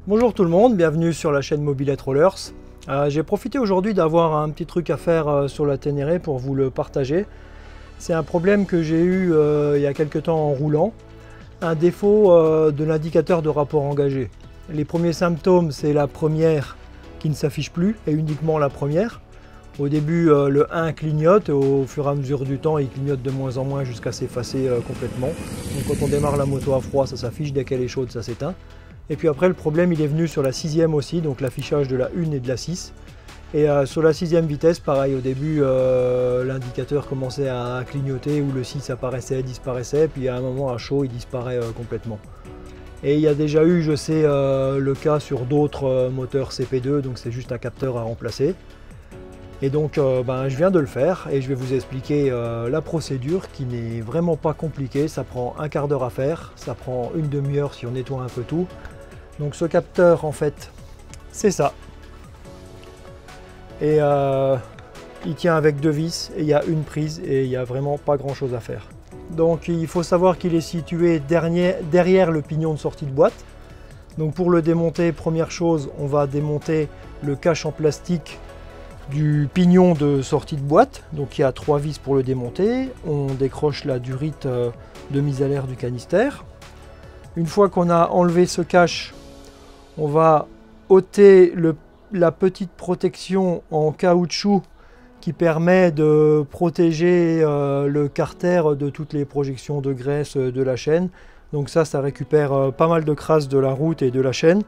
Bonjour tout le monde, bienvenue sur la chaîne Mobilette Rollers. J'ai profité aujourd'hui d'avoir un petit truc à faire sur la Ténéré pour vous le partager. C'est un problème que j'ai eu il y a quelques temps en roulant, un défaut de l'indicateur de rapport engagé. Les premiers symptômes, c'est la première qui ne s'affiche plus et uniquement la première. Au début, le 1 clignote et au fur et à mesure du temps, il clignote de moins en moins jusqu'à s'effacer complètement. Donc quand on démarre la moto à froid, ça s'affiche, dès qu'elle est chaude, ça s'éteint. Et puis après, le problème, il est venu sur la 6e aussi, donc l'affichage de la 1 et de la 6. Et sur la 6e vitesse, pareil, au début, l'indicateur commençait à clignoter, où le 6 apparaissait, disparaissait, puis à un moment, à chaud, il disparaît complètement. Et il y a déjà eu, je sais, le cas sur d'autres moteurs CP2, donc c'est juste un capteur à remplacer. Et donc je viens de le faire et je vais vous expliquer la procédure qui n'est vraiment pas compliquée. Ça prend un quart d'heure à faire, ça prend une demi-heure si on nettoie un peu tout. Donc ce capteur en fait c'est ça. Et il tient avec deux vis et il y a une prise et il n'y a vraiment pas grand chose à faire. Donc il faut savoir qu'il est situé derrière le pignon de sortie de boîte. Donc pour le démonter, première chose, on va démonter le cache en plastique du pignon de sortie de boîte, donc il y a 3 vis pour le démonter. On décroche la durite de mise à l'air du canister. Une fois qu'on a enlevé ce cache, on va ôter la petite protection en caoutchouc qui permet de protéger le carter de toutes les projections de graisse de la chaîne. Donc ça récupère pas mal de crasse de la route et de la chaîne.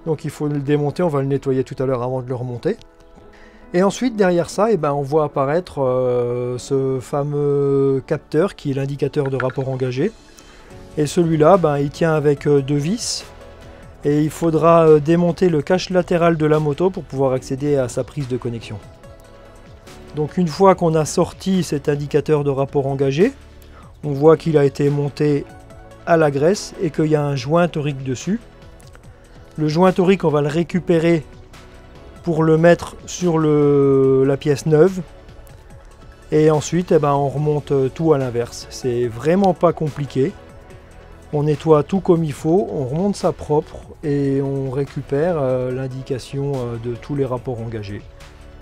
Donc il faut le démonter, on va le nettoyer tout à l'heure avant de le remonter. Et ensuite, derrière ça, on voit apparaître ce fameux capteur qui est l'indicateur de rapport engagé. Et celui-là, il tient avec deux vis. Et il faudra démonter le cache latéral de la moto pour pouvoir accéder à sa prise de connexion. Donc une fois qu'on a sorti cet indicateur de rapport engagé, on voit qu'il a été monté à la graisse et qu'il y a un joint torique dessus. Le joint torique, on va le récupérer pour le mettre sur la pièce neuve et ensuite on remonte tout à l'inverse. C'est vraiment pas compliqué, on nettoie tout comme il faut, on remonte ça propre et on récupère l'indication de tous les rapports engagés.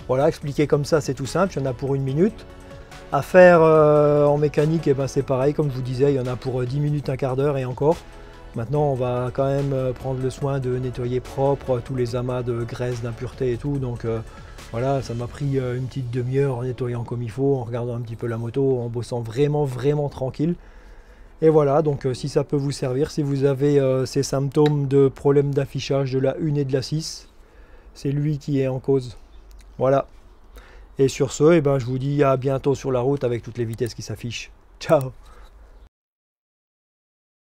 Voilà, expliqué comme ça c'est tout simple, il y en a pour 1 minute. À faire en mécanique, c'est pareil, comme je vous disais, il y en a pour 10 minutes, un quart d'heure et encore. Maintenant, on va quand même prendre le soin de nettoyer propre tous les amas de graisse, d'impuretés et tout. Donc voilà, ça m'a pris une petite demi-heure en nettoyant comme il faut, en regardant un petit peu la moto, en bossant vraiment tranquille. Et voilà, donc si ça peut vous servir, si vous avez ces symptômes de problème d'affichage de la 1 et de la 6, c'est lui qui est en cause. Voilà. Et sur ce, je vous dis à bientôt sur la route avec toutes les vitesses qui s'affichent. Ciao!